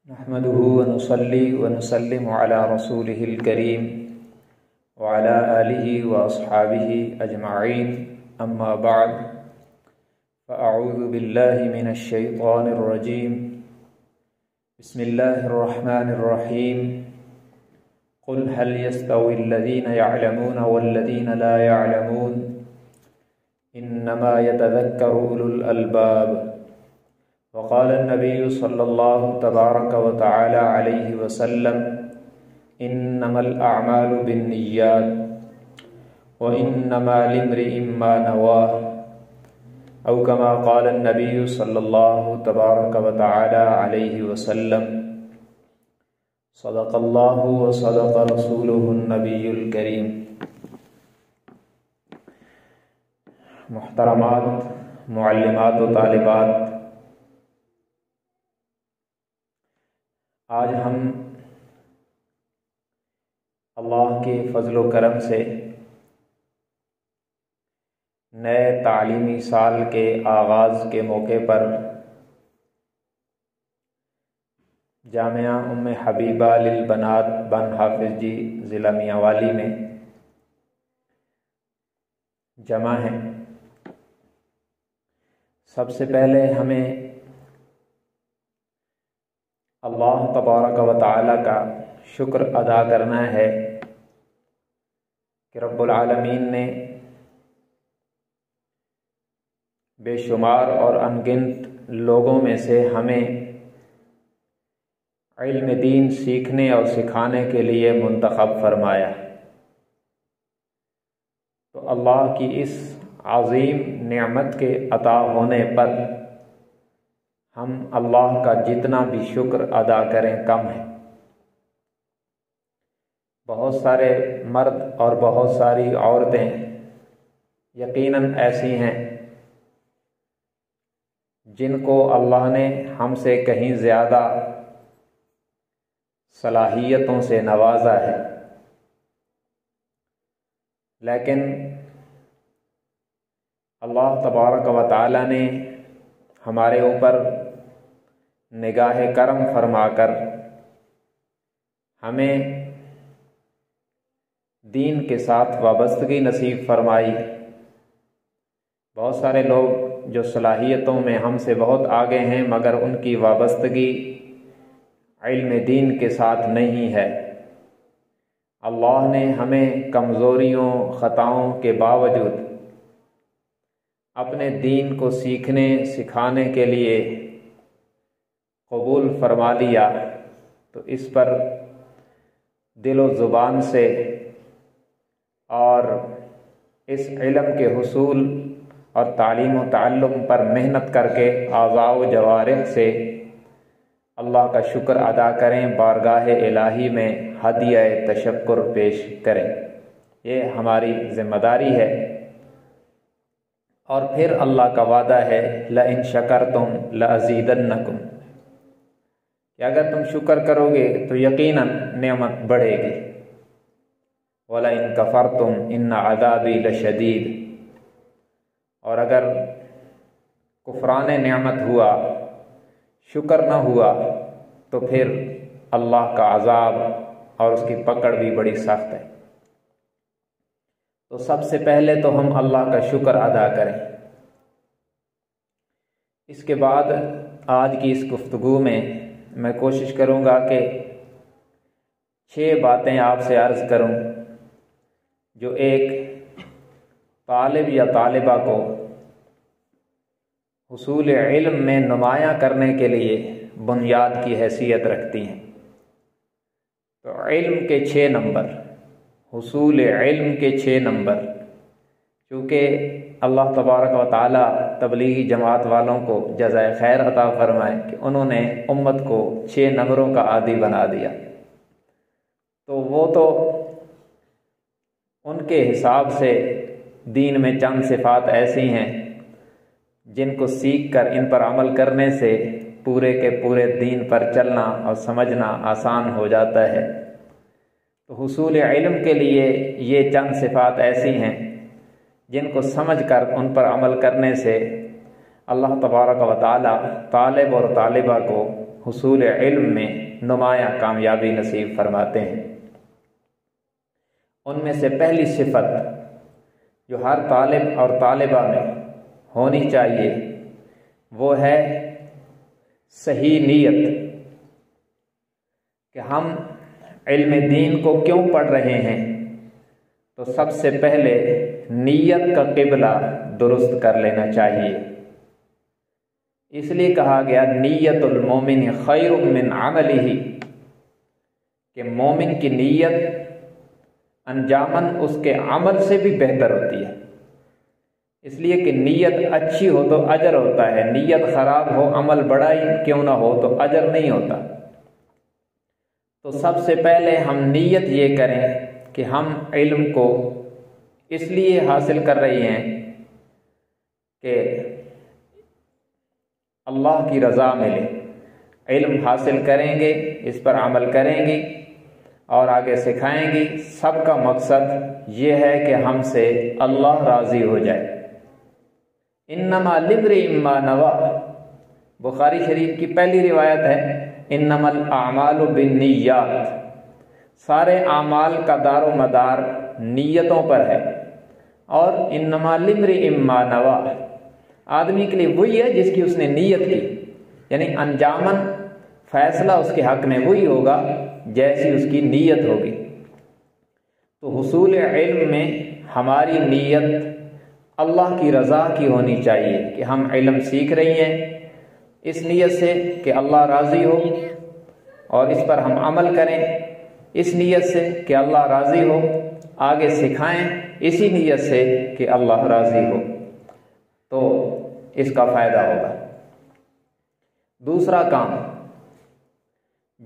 نحمده ونصلي ونسلم على رسوله الكريم وعلى آله وأصحابه أجمعين أما بعد فأعوذ بالله من الشيطان الرجيم بسم الله الرحمن الرحيم قل هل يستوي الذين يعلمون والذين لا يعلمون إنما يتذكر أولو الألباب وقال النبي صلى الله تبارك وتعالى عليه وسلم إنما الأعمال بالنيات وإنما لامرئ ما نواه أو كما قال النبي صلى الله تبارك وتعالى عليه وسلم صدق الله وصدق رسوله النبي الكريم۔ محترمات معلمات و طالبات، آج ہم اللہ کے فضل و کرم سے نئے تعلیمی سال کے آغاز کے موقع پر جامعہ ام حبیبہ للبنات بن حافظ جی ضلع میانوالی میں جمع ہیں۔ سب سے پہلے ہمیں اللہ تبارک و تعالی کا شکر ادا کرنا ہے کہ رب العالمین نے بے شمار اور انگنت لوگوں میں سے ہمیں علم دین سیکھنے اور سکھانے کے لیے منتخب فرمایا۔ تو اللہ کی اس عظیم نعمت کے عطا ہونے پر ہم اللہ کا جتنا بھی شکر ادا کریں کم ہے۔ بہت سارے مرد اور بہت ساری عورتیں یقیناً ایسی ہیں جن کو اللہ نے ہم سے کہیں زیادہ صلاحیتوں سے نوازا ہے، لیکن اللہ تبارک و تعالی نے ہمارے اوپر نگاہ کرم فرما کر ہمیں دین کے ساتھ وابستگی نصیب فرمائی۔ بہت سارے لوگ جو صلاحیتوں میں ہم سے بہت آگے ہیں مگر ان کی وابستگی علم دین کے ساتھ نہیں ہے۔ اللہ نے ہمیں کمزوریوں خطاؤں کے باوجود اپنے دین کو سیکھنے سکھانے کے لیے قبول فرما لیا، تو اس پر دل و زبان سے اور اس علم کے حصول اور تعلیم و تعلم پر محنت کر کے اعضاء و جوارح سے اللہ کا شکر ادا کریں، بارگاہ الہی میں ہدیہ تشکر پیش کریں۔ یہ ہماری ذمہ داری ہے، اور پھر اللہ کا وعدہ ہے لئن شکرتم لازیدنکم، کہ اگر تم شکر کرو گے تو یقیناً نعمت بڑھے گی۔ وَلَئِن كَفَرْتُمْ إِنَّ عَذَابِي لَشَدِيدٌ، اور اگر کفران نعمت ہوا، شکر نہ ہوا، تو پھر اللہ کا عذاب اور اس کی پکڑ بھی بڑی سخت ہے۔ تو سب سے پہلے تو ہم اللہ کا شکر ادا کریں۔ اس کے بعد آج کی اس گفتگو میں کوشش کروں گا کہ 6 باتیں آپ سے عرض کروں جو ایک طالب یا طالبہ کو حصول علم میں نمایاں کرنے کے لیے بنیاد کی حیثیت رکھتی ہیں۔ تو علم کے 6 نمبر، حصول علم کے 6 نمبر، چونکہ اللہ تبارک و تعالی تبلیغی جماعت والوں کو جزائے خیر عطا فرمائے کہ انہوں نے امت کو 6 نمبروں کا عادی بنا دیا، تو وہ تو ان کے حساب سے دین میں چند صفات ایسی ہیں جن کو سیکھ کر ان پر عمل کرنے سے پورے کے پورے دین پر چلنا اور سمجھنا آسان ہو جاتا ہے۔ تو حصول علم کے لیے یہ چند صفات ایسی ہیں جن کو سمجھ کر ان پر عمل کرنے سے اللہ تبارک و تعالی طالب اور طالبہ کو حصول علم میں نمایاں کامیابی نصیب فرماتے ہیں۔ ان میں سے پہلی صفت جو ہر طالب اور طالبہ میں ہونی چاہیے وہ ہے صحیح نیت، کہ ہم علم دین کو کیوں پڑھ رہے ہیں، تو سب سے پہلے نیت کا قبلہ درست کر لینا چاہیے۔ اس لیے کہا گیا نیت المومن خیر من عملہ، کہ مومن کی نیت انجاماً اس کے عمل سے بھی بہتر ہوتی ہے۔ اس لیے کہ نیت اچھی ہو تو اجر ہوتا ہے، نیت خراب ہو عمل بڑا ہی کیوں نہ ہو تو اجر نہیں ہوتا۔ تو سب سے پہلے ہم نیت یہ کریں کہ ہم علم کو اس لیے حاصل کر رہے ہیں کہ اللہ کی رضا ملے۔ علم حاصل کریں گے، اس پر عمل کریں گے اور آگے سکھائیں گے، سب کا مقصد یہ ہے کہ ہم سے اللہ راضی ہو جائے۔ انما لامرئ ما نوى، بخاری شریف کی پہلی روایت ہے، انما الاعمال بالنیات، سارے اعمال کا دار و مدار نیتوں پر ہے۔ اور انما لامرئ ما نوى، آدمی کے لیے وہی ہے جس کی اس نے نیت کی، یعنی انجاماً فیصلہ اس کے حق میں وہی ہوگا جیسی اس کی نیت ہوگی۔ تو حصول علم میں ہماری نیت اللہ کی رضا کی ہونی چاہیے، کہ ہم علم سیکھ رہی ہیں اس نیت سے کہ اللہ راضی ہو، اور اس پر ہم عمل کریں اس نیت سے کہ اللہ راضی ہو، آگے سکھائیں اسی نیت سے کہ اللہ راضی ہو، تو اس کا فائدہ ہوگا۔ دوسرا کام،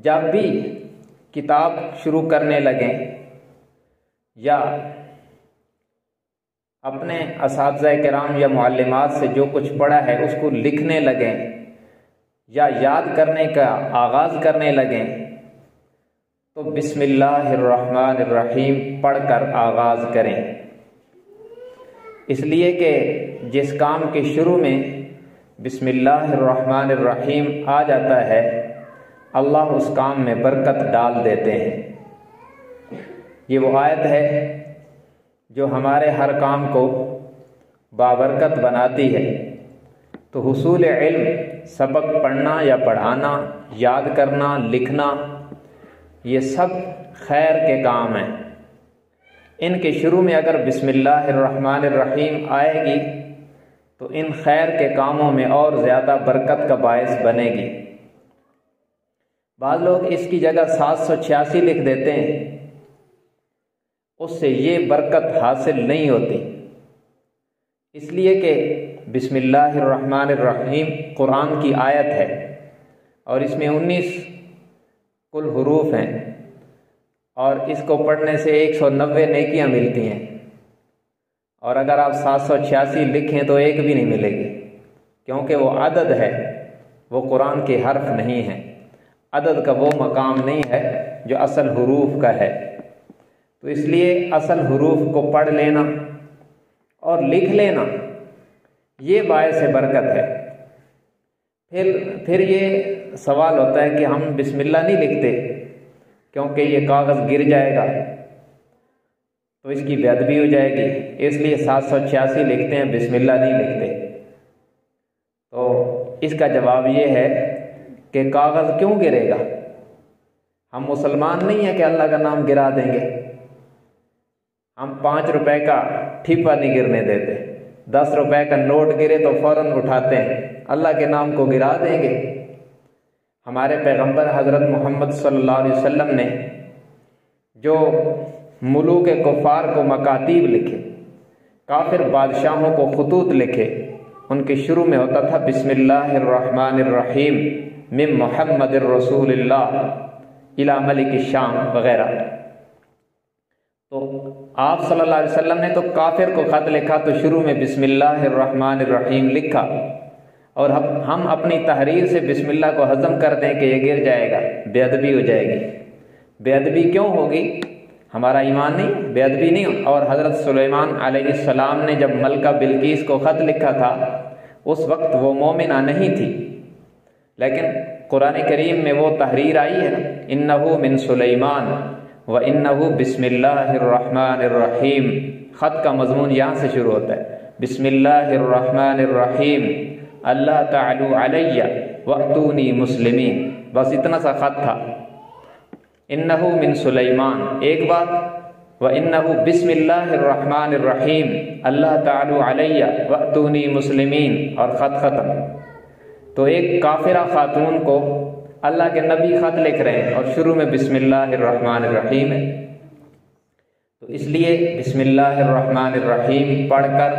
جب بھی کتاب شروع کرنے لگیں یا اپنے اساتذہ کرام یا معلمات سے جو کچھ پڑھا ہے اس کو لکھنے لگیں یا یاد کرنے کا آغاز کرنے لگیں، تو بسم اللہ الرحمن الرحیم پڑھ کر آغاز کریں۔ اس لیے کہ جس کام کے شروع میں بسم اللہ الرحمن الرحیم آ جاتا ہے، اللہ اس کام میں برکت ڈال دیتے ہیں۔ یہ وہ آیت ہے جو ہمارے ہر کام کو بابرکت بناتی ہے۔ تو حصول علم، سبق پڑھنا یا پڑھانا، یاد کرنا، لکھنا، یہ سب خیر کے کام ہیں۔ ان کے شروع میں اگر بسم اللہ الرحمن الرحیم آئے گی تو ان خیر کے کاموں میں اور زیادہ برکت کا باعث بنے گی۔ بعض لوگ اس کی جگہ 786 لکھ دیتے ہیں، اس سے یہ برکت حاصل نہیں ہوتی، اس لیے کہ بسم اللہ الرحمن الرحیم قرآن کی آیت ہے اور اس میں 19 کل حروف ہیں، اور اس کو پڑھنے سے 190 نیکیاں ملتی ہیں، اور اگر آپ 786 لکھیں تو ایک بھی نہیں ملے گی، کیونکہ وہ عدد ہے، وہ قرآن کے حرف نہیں ہیں۔ عدد کا وہ مقام نہیں ہے جو اصل حروف کا ہے۔ تو اس لیے اصل حروف کو پڑھ لینا اور لکھ لینا یہ باعث برکت ہے۔ پھر یہ سوال ہوتا ہے کہ ہم بسم اللہ نہیں لکھتے کیونکہ یہ کاغذ گر جائے گا تو اس کی بے ادبی ہو جائے گی، اس لیے 786 لکھتے ہیں، بسم اللہ نہیں لکھتے۔ تو اس کا جواب یہ ہے کہ کاغذ کیوں گرے گا؟ ہم مسلمان نہیں ہیں کہ اللہ کا نام گرا دیں گے۔ ہم 5 روپے کا ٹھیپا نہیں گرنے دیتے، 10 روپے کا نوٹ گرے تو فوراً اٹھاتے ہیں، اللہ کے نام کو گرا دیں گے؟ ہمارے پیغمبر حضرت محمد صلی اللہ علیہ وسلم نے جو ملوک کفار کو مکاتیب لکھے، کافر بادشاہوں کو خطوط لکھے، ان کے شروع میں ہوتا تھا بسم اللہ الرحمن الرحیم من محمد الرسول اللہ الی ملک الشام وغیرہ۔ تو آپ صلی اللہ علیہ وسلم نے تو کافر کو خط لکھا تو شروع میں بسم اللہ الرحمن الرحیم لکھا، اور ہم اپنی تحریر سے بسم اللہ کو ہضم کر دیں کہ یہ گر جائے گا، بے ادبی ہو جائے گی۔ بے ادبی کیوں ہوگی؟ ہمارا ایمان نہیں، بے ادبی نہیں۔ اور حضرت سلیمان علیہ السلام نے جب ملکہ بلقیس کو خط لکھا تھا اس وقت وہ مومنہ نہیں تھی، لیکن قرآن کریم میں وہ تحریر آئی ہے نا، انہو من سلیمان و انہو بسم اللہ الرحمن الرحیم، خط کا مضمون یہاں سے شروع ہوتا ہے، بسم اللہ الرحمن الرحیم اللہ تعالی علیہ واتونی مسلمین، بس اتنا سا خط تھا۔ انہو من سلیمان ایک بات، وَإِنَّهُ بسم اللہ الرحمن الرحیم اللہ تعالی علیہ واتونی مسلمین، اور خط ختم۔ تو ایک کافرہ خاتون کو اللہ کے نبی خط لکھ رہے ہیں اور شروع میں بسم اللہ الرحمن الرحیم ہے، تو اس لیے بسم اللہ الرحمن الرحیم پڑھ کر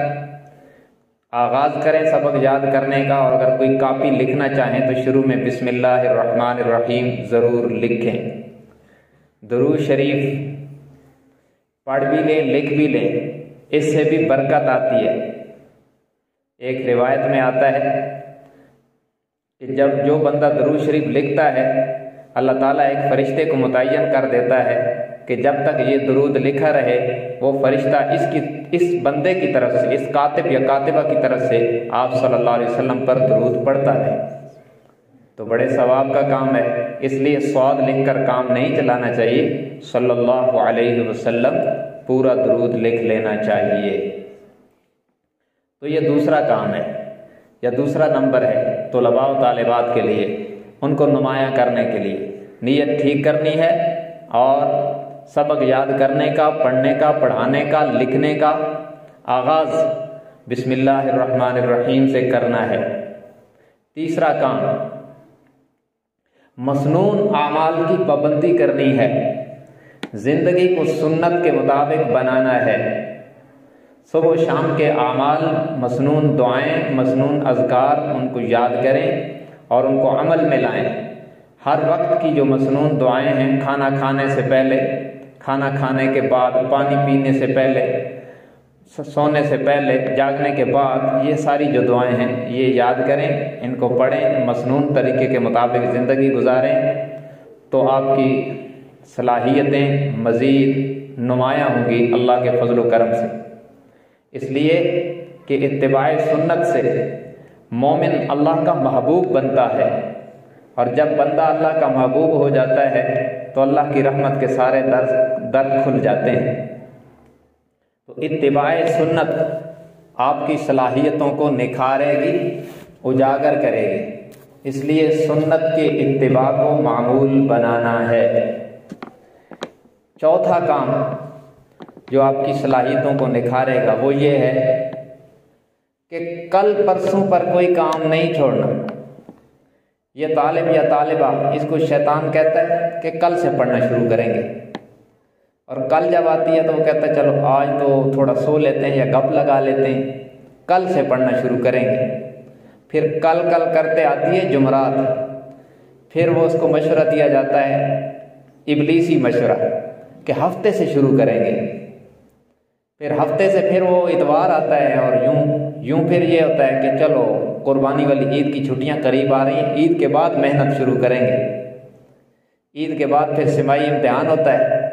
آغاز کریں سبق یاد کرنے کا، اور اگر کوئی کاپی لکھنا چاہیں تو شروع میں بسم اللہ الرحمن الرحیم ضرور لکھیں۔ درود شریف پڑھ بھی لیں لکھ بھی لیں، اس سے بھی برکت آتی ہے۔ ایک روایت میں آتا ہے کہ جب جو بندہ درود شریف لکھتا ہے اللہ تعالیٰ ایک فرشتے کو متعین کر دیتا ہے کہ جب تک یہ درود لکھا رہے وہ فرشتہ اس بندے کی طرف سے، اس کاتب یا کاتبہ کی طرف سے آپ صلی اللہ علیہ وسلم پر درود پڑھتا ہے۔ تو بڑے ثواب کا کام ہے، اس لیے صاد لکھ کر کام نہیں چلانا چاہیے، صلی اللہ علیہ وسلم پورا درود لکھ لینا چاہیے۔ تو یہ دوسرا کام ہے یا دوسرا نمبر ہے طلباء و طالبات کے لیے، ان کو نمایاں کرنے کے لیے نیت ٹھیک کرنی ہے، اور سبق یاد کرنے کا، پڑھنے کا، پڑھانے کا، لکھنے کا آغاز بسم اللہ الرحمن الرحیم سے کرنا ہے۔ تیسرا کام مسنون اعمال کی پابندی کرنی ہے، زندگی کو سنت کے مطابق بنانا ہے۔ صبح و شام کے اعمال، مسنون دعائیں، مسنون اذکار، ان کو یاد کریں اور ان کو عمل میں لائیں۔ ہر وقت کی جو مسنون دعائیں ہیں، کھانا کھانے سے پہلے، کھانا کھانے کے بعد، پانی پینے سے پہلے، سونے سے پہلے، جاگنے کے بعد، یہ ساری جو دعائیں ہیں یہ یاد کریں، ان کو پڑھیں، مسنون طریقے کے مطابق زندگی گزاریں، تو آپ کی صلاحیتیں مزید نمایاں ہوں گی اللہ کے فضل و کرم سے۔ اس لیے کہ اتباع سنت سے مومن اللہ کا محبوب بنتا ہے، اور جب بندہ اللہ کا محبوب ہو جاتا ہے تو اللہ کی رحمت کے سارے در کھل جاتے ہیں۔ تو اتباع سنت آپ کی صلاحیتوں کو نکھارے گی، اجاگر کرے گی، اس لیے سنت کے اتباع کو معمول بنانا ہے۔ چوتھا کام جو آپ کی صلاحیتوں کو نکھارے گا وہ یہ ہے کہ کل پرسوں پر کوئی کام نہیں چھوڑنا۔ یہ طالب یا طالبہ، اس کو شیطان کہتا ہے کہ کل سے پڑھنا شروع کریں گے، اور کل جب آتی ہے تو وہ کہتا ہے چلو آج تو تھوڑا سو لیتے ہیں یا گپ لگا لیتے ہیں، کل سے پڑھنا شروع کریں گے۔ پھر کل کرتے آتی ہے جمعرات، پھر وہ اس کو مشورہ دیا جاتا ہے، ابلیسی مشورہ، کہ ہفتے سے شروع کریں گے۔ پھر ہفتے سے پھر وہ اتوار آتا ہے، اور یوں پھر یہ ہوتا ہے کہ چلو قربانی والی عید کی چھٹیاں قریب آ رہی ہیں، عید کے بعد محنت شروع کریں گے۔ عید کے بعد پھر سمائی امتحان ہوتا ہے،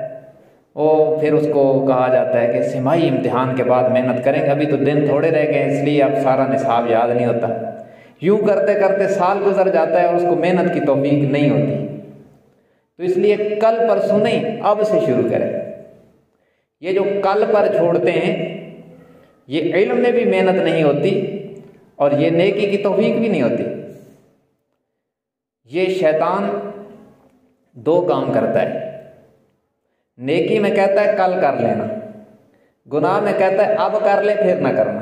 وہ پھر اس کو کہا جاتا ہے کہ سمائی امتحان کے بعد محنت کریں گے، ابھی تو دن تھوڑے رہ گئے اس لیے اب سارا نصاب یاد نہیں ہوتا۔ یوں کرتے کرتے سال گزر جاتا ہے اور اس کو محنت کی توفیق نہیں ہوتی۔ تو اس لیے کل پرسوں نہیں، اب سے شروع کریں۔ یہ جو کل پر چھوڑتے ہیں یہ علم میں بھی محنت نہیں ہوتی اور یہ نیکی کی توفیق بھی نہیں ہوتی۔ یہ شیطان دو کام کرتا ہے، نیکی میں کہتا ہے کل کر لینا، گناہ میں کہتا ہے اب کر لے پھر نہ کرنا۔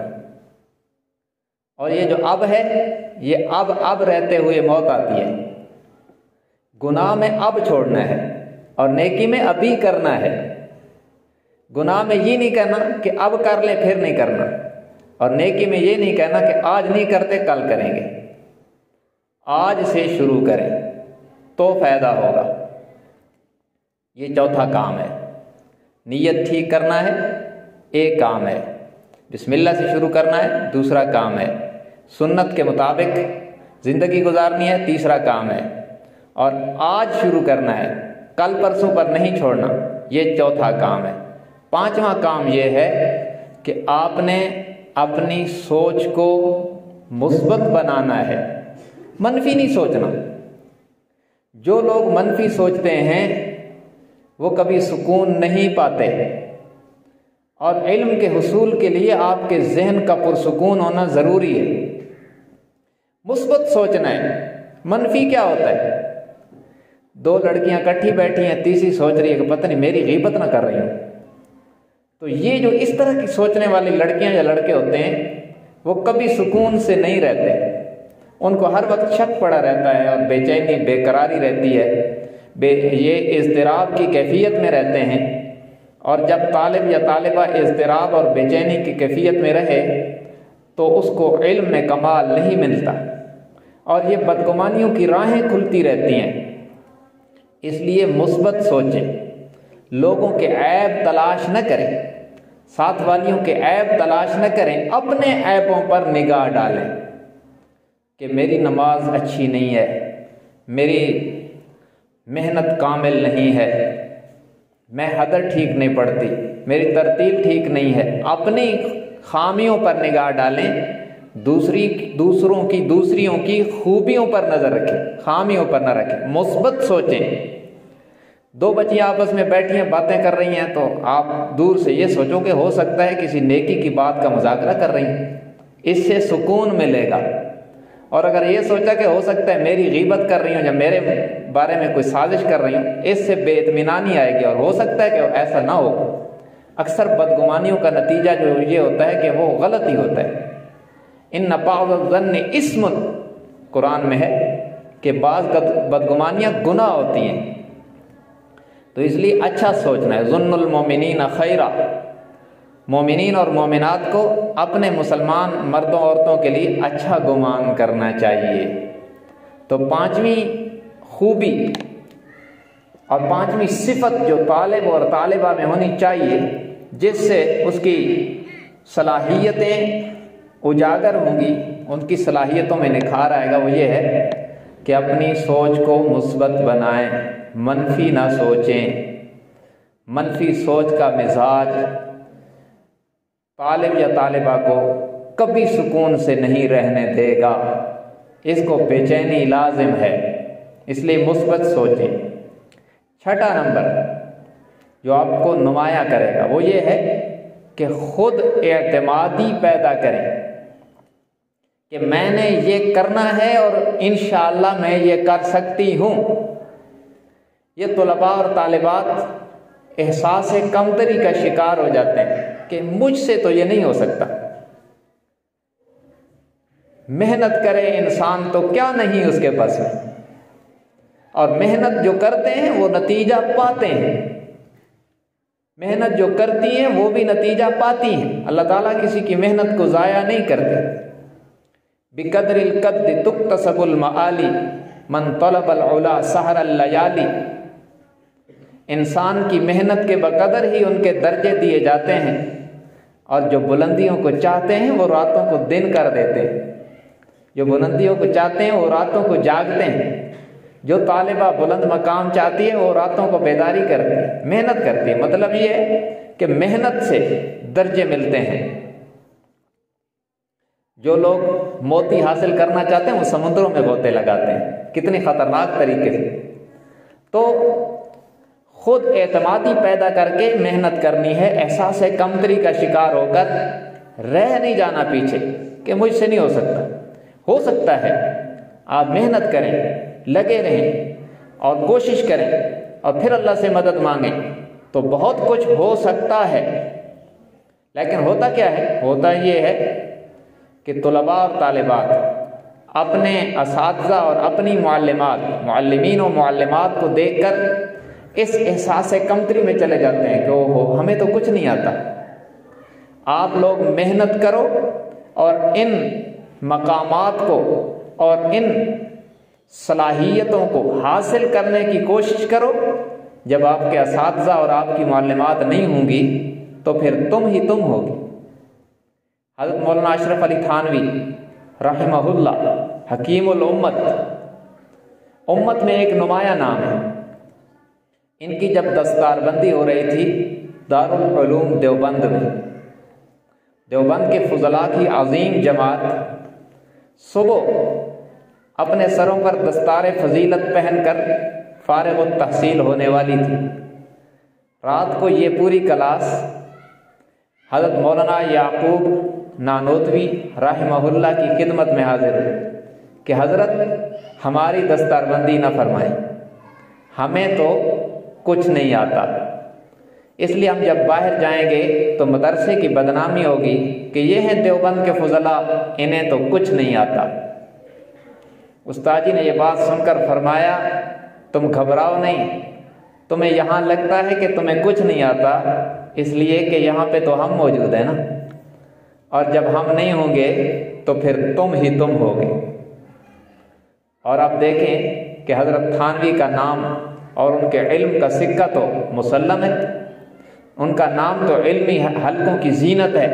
اور یہ جو اب ہے یہ اب رہتے ہوئے موت آتی ہے۔ گناہ میں اب چھوڑنا ہے اور نیکی میں ابھی کرنا ہے۔ گناہ میں یہ نہیں کہنا کہ اب کر لیں پھر نہیں کرنا، اور نیکی میں یہ نہیں کہنا کہ آج نہیں کرتے کل کریں گے۔ آج سے شروع کریں تو فائدہ ہوگا۔ یہ چوتھا کام ہے، نیت ٹھیک کرنا ہے، ایک کام ہے، بسم اللہ سے شروع کرنا ہے، دوسرا کام ہے، سنت کے مطابق زندگی گزارنی ہے، تیسرا کام ہے، اور آج شروع کرنا ہے، کل پرسوں پر نہیں چھوڑنا، یہ چوتھا کام ہے۔ پانچواں کام یہ ہے کہ آپ نے اپنی سوچ کو مثبت بنانا ہے، منفی نہیں سوچنا۔ جو لوگ منفی سوچتے ہیں وہ کبھی سکون نہیں پاتے، اور علم کے حصول کے لیے آپ کے ذہن کا پرسکون ہونا ضروری ہے۔ مثبت سوچنا ہے۔ منفی کیا ہوتا ہے؟ دو لڑکیاں اکٹھی بیٹھی ہیں، تیسری سوچ رہی ہے کہ پتہ نہیں میری غیبت نہ کر رہی ہوں۔ تو یہ جو اس طرح کی سوچنے والی لڑکیاں یا لڑکے ہوتے ہیں وہ کبھی سکون سے نہیں رہتے، ان کو ہر وقت شک پڑا رہتا ہے اور بے چینی بے قراری رہتی ہے، یہ اضطراب کی کیفیت میں رہتے ہیں۔ اور جب طالب یا طالبہ اضطراب اور بے چینی کی کیفیت میں رہے تو اس کو علم میں کمال نہیں ملتا، اور یہ بدگمانیوں کی راہیں کھلتی رہتی ہیں۔ اس لیے مثبت سوچیں، لوگوں کے عیب تلاش نہ کریں، ساتھ والیوں کے عیب تلاش نہ کریں، اپنے عیبوں پر نگاہ ڈالیں کہ میری نماز اچھی نہیں ہے، میری محنت کامل نہیں ہے، میں حدر ٹھیک نہیں پڑتی، میری ترتیل ٹھیک نہیں ہے۔ اپنی خامیوں پر نگاہ ڈالیں، دوسریوں کی خوبیوں پر نظر رکھیں، خامیوں پر نہ رکھیں، مثبت سوچیں۔ دو بچیاں آپس میں بیٹھی ہیں، باتیں کر رہی ہیں، تو آپ دور سے یہ سوچو کہ ہو سکتا ہے کسی نیکی کی بات کا مذاکرہ کر رہی ہیں، اس سے سکون ملے گا۔ اور اگر یہ سوچا کہ ہو سکتا ہے میری غیبت کر رہی ہوں یا میرے بارے میں کوئی سازش کر رہی ہوں، اس سے بے اطمینانی آئے گی، اور ہو سکتا ہے کہ ایسا نہ ہو۔ اکثر بدگمانیوں کا نتیجہ جو یہ ہوتا ہے کہ وہ غلط ہی ہوتا ہے۔ ان بعض الظن اسم، قرآن میں ہے کہ بعض بدگمانیاں گناہ ہوتی ہیں، تو اس لیے اچھا سوچنا ہے۔ ظن المومنین خیرا، مومنین اور مومنات کو اپنے مسلمان مردوں عورتوں کے لیے اچھا گمان کرنا چاہیے۔ تو پانچویں خوبی اور پانچویں صفت جو طالب اور طالبہ میں ہونی چاہیے، جس سے اس کی صلاحیتیں اجاگر ہوں گی، ان کی صلاحیتوں میں نکھار آئے گا، وہ یہ ہے کہ اپنی سوچ کو مثبت بنائیں، منفی نہ سوچیں۔ منفی سوچ کا مزاج طالب یا طالبہ کو کبھی سکون سے نہیں رہنے دے گا، اس کو بے چینی لازم ہے، اس لیے مثبت سوچیں۔ چھٹا نمبر جو آپ کو نمایاں کرے گا وہ یہ ہے کہ خود اعتمادی پیدا کریں کہ میں نے یہ کرنا ہے اور انشاءاللہ میں یہ کر سکتی ہوں۔ یہ طلباء اور طالبات احساس کمتری کا شکار ہو جاتے ہیں کہ مجھ سے تو یہ نہیں ہو سکتا۔ محنت کرے انسان تو کیا نہیں اس کے پاس، اور محنت جو کرتے ہیں وہ نتیجہ پاتے ہیں، محنت جو کرتی ہیں وہ بھی نتیجہ پاتی ہیں۔ اللہ تعالیٰ کسی کی محنت کو ضائع نہیں کرتے۔ بقدر القد تکتسب المعالی من طلب العلا سحر اللیالی، انسان کی محنت کے بقدر ہی ان کے درجے دیے جاتے ہیں، اور جو بلندیوں کو چاہتے ہیں وہ راتوں کو دن کر دیتے ہیں، جو بلندیوں کو چاہتے ہیں وہ راتوں کو جاگتے ہیں۔ جو طالبہ بلند مقام چاہتی ہے وہ راتوں کو بیداری کرتی ہے، محنت کرتی ہے۔ مطلب یہ ہے کہ محنت سے درجے ملتے ہیں۔ جو لوگ موتی حاصل کرنا چاہتے ہیں وہ سمندروں میں غوطے لگاتے ہیں، کتنی خطرناک طریقے سے۔ تو خود اعتمادی پیدا کر کے محنت کرنی ہے، احساس کمتری کا شکار ہو کر رہ نہیں جانا پیچھے کہ مجھ سے نہیں ہو سکتا۔ ہو سکتا ہے، آپ محنت کریں، لگے رہیں اور کوشش کریں اور پھر اللہ سے مدد مانگیں تو بہت کچھ ہو سکتا ہے۔ لیکن ہوتا کیا ہے؟ ہوتا یہ ہے کہ طلباء اور طالبات اپنے اساتذہ اور اپنی معلمین و معلمات کو دیکھ کر اس احساس کمتری میں چلے جاتے ہیں کہ اوہ ہمیں تو کچھ نہیں آتا۔ آپ لوگ محنت کرو اور ان مقامات کو اور ان صلاحیتوں کو حاصل کرنے کی کوشش کرو۔ جب آپ کے اساتذہ اور آپ کی معلمات نہیں ہوں گی تو پھر تم ہی تم ہوگی۔ حضرت مولانا اشرف علی تھانوی رحمہ اللہ حکیم الامت، امت میں ایک نمایاں نام ہے۔ ان کی جب دستار بندی ہو رہی تھی دارالعلوم دیوبند میں، دیوبند کے فضلاء کی عظیم جماعت صبح اپنے سروں پر دستار فضیلت پہن کر فارغ التحصیل ہونے والی تھی۔ رات کو یہ پوری کلاس حضرت مولانا یعقوب نانوتوی رحمہ اللہ کی خدمت میں حاضر ہوئی کہ حضرت ہماری دستار بندی نہ فرمائیں، ہمیں تو کچھ نہیں آتا، اس لیے ہم جب باہر جائیں گے تو مدرسے کی بدنامی ہوگی کہ یہ ہیں دیوبند کے فضلاء، انہیں تو کچھ نہیں آتا۔ استاد جی نے یہ بات سن کر فرمایا تم گھبراؤ نہیں، تمہیں یہاں لگتا ہے کہ تمہیں کچھ نہیں آتا اس لیے کہ یہاں پہ تو ہم موجود ہیں نا، اور جب ہم نہیں ہوں گے تو پھر تم ہی تم ہوگے۔ اور آپ دیکھیں کہ حضرت تھانوی کا نام اور ان کے علم کا سکہ تو مسلم ہے، ان کا نام تو علمی حلقوں کی زینت ہے،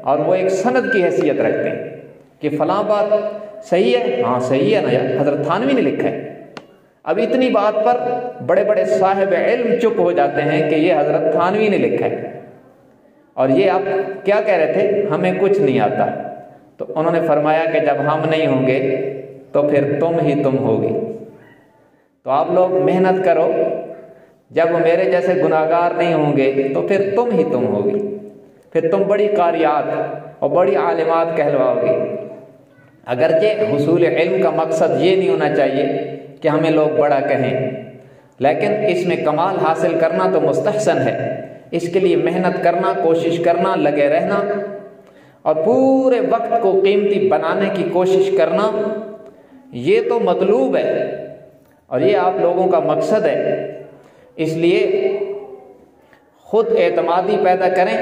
اور وہ ایک سند کی حیثیت رکھتے ہیں کہ فلاں بات صحیح ہے، ہاں صحیح ہے نا یار، حضرت تھانوی نے لکھا ہے۔ اب اتنی بات پر بڑے بڑے صاحب علم چپ ہو جاتے ہیں کہ یہ حضرت تھانوی نے لکھا ہے، اور یہ آپ کیا کہہ رہے تھے ہمیں کچھ نہیں آتا، تو انہوں نے فرمایا کہ جب ہم نہیں ہوں گے تو پھر تم ہی تم ہوگی۔ تو آپ لوگ محنت کرو، جب میرے جیسے گناہگار نہیں ہوں گے تو پھر تم ہی تم ہوگی، پھر تم بڑی قاریات اور بڑی عالمات کہلواؤ گے۔ اگرچہ حصول علم کا مقصد یہ نہیں ہونا چاہیے کہ ہمیں لوگ بڑا کہیں، لیکن اس میں کمال حاصل کرنا تو مستحسن ہے، اس کے لیے محنت کرنا، کوشش کرنا، لگے رہنا اور پورے وقت کو قیمتی بنانے کی کوشش کرنا، یہ تو مطلوب ہے اور یہ آپ لوگوں کا مقصد ہے۔ اس لیے خود اعتمادی پیدا کریں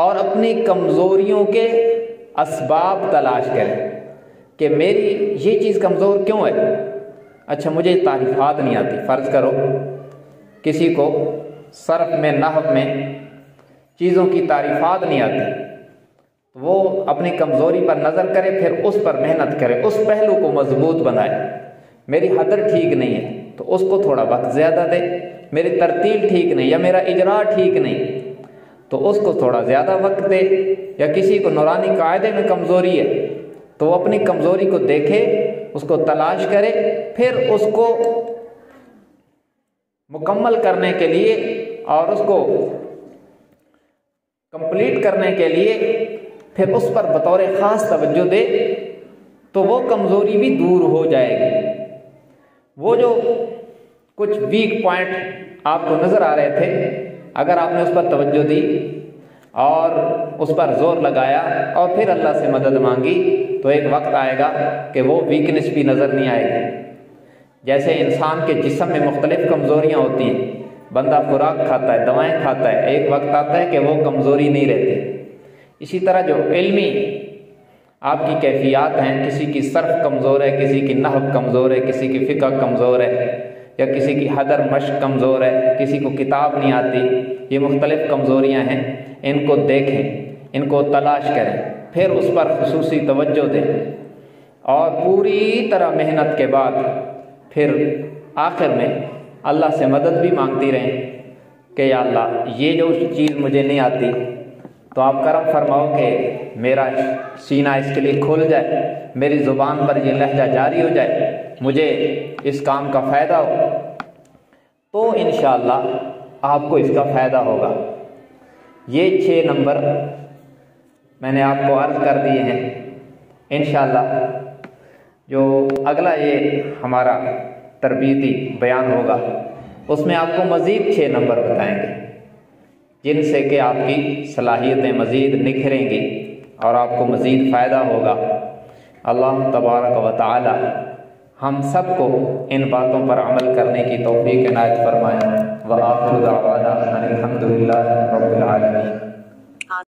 اور اپنی کمزوریوں کے اسباب تلاش کریں کہ میری یہ چیز کمزور کیوں ہے۔ اچھا مجھے تعریفات نہیں آتی، فرض کرو کسی کو صرف میں، نحو میں چیزوں کی تعریفات نہیں آتی، وہ اپنی کمزوری پر نظر کرے، پھر اس پر محنت کرے، اس پہلو کو مضبوط بنائے۔ میری حدر ٹھیک نہیں ہے تو اس کو تھوڑا وقت زیادہ دے، میری ترتیل ٹھیک نہیں یا میرا اجراء ٹھیک نہیں تو اس کو تھوڑا زیادہ وقت دے، یا کسی کو نورانی قاعدے میں کمزوری ہے تو وہ اپنی کمزوری کو دیکھے، اس کو تلاش کرے، پھر اس کو مکمل کرنے کے لیے اور اس کو کمپلیٹ کرنے کے لیے پھر اس پر بطور خاص توجہ دے تو وہ کمزوری بھی دور ہو جائے گی۔ وہ جو کچھ ویک پوائنٹ آپ کو نظر آ رہے تھے، اگر آپ نے اس پر توجہ دی اور اس پر زور لگایا اور پھر اللہ سے مدد مانگی تو ایک وقت آئے گا کہ وہ ویکنس بھی نظر نہیں آئے گی۔ جیسے انسان کے جسم میں مختلف کمزوریاں ہوتی ہیں، بندہ خوراک کھاتا ہے، دوائیں کھاتا ہے، ایک وقت آتا ہے کہ وہ کمزوری نہیں رہتی۔ اسی طرح جو علمی آپ کی کیفیات ہیں، کسی کی صرف کمزور ہے، کسی کی نحو کمزور ہے، کسی کی فقہ کمزور ہے، یا کسی کی حدر مشق کمزور ہے، کسی کو کتاب نہیں آتی، یہ مختلف کمزوریاں ہیں، ان کو دیکھیں، ان کو تلاش کریں، پھر اس پر خصوصی توجہ دیں اور پوری طرح محنت کے بعد پھر آخر میں اللہ سے مدد بھی مانگتی رہیں کہ یا اللہ یہ جو چیز مجھے نہیں آتی تو آپ کرم فرماؤ کہ میرا سینہ اس کے لیے کھل جائے، میری زبان پر یہ لہجہ جاری ہو جائے، مجھے اس کام کا فائدہ ہو، تو انشاءاللہ آپ کو اس کا فائدہ ہوگا۔ یہ 6 نمبر میں نے آپ کو عرض کر دیے ہیں۔ انشاءاللہ جو اگلا یہ ہمارا تربیتی بیان ہوگا اس میں آپ کو مزید 6 نمبر بتائیں گے جن سے کہ آپ کی صلاحیتیں مزید نکھریں گی اور آپ کو مزید فائدہ ہوگا۔ اللہ تبارک و تعالی ہم سب کو ان باتوں پر عمل کرنے کی توفیق عنایت فرمائے۔ وآخر دعوانا ان الحمد للہ رب العالمین۔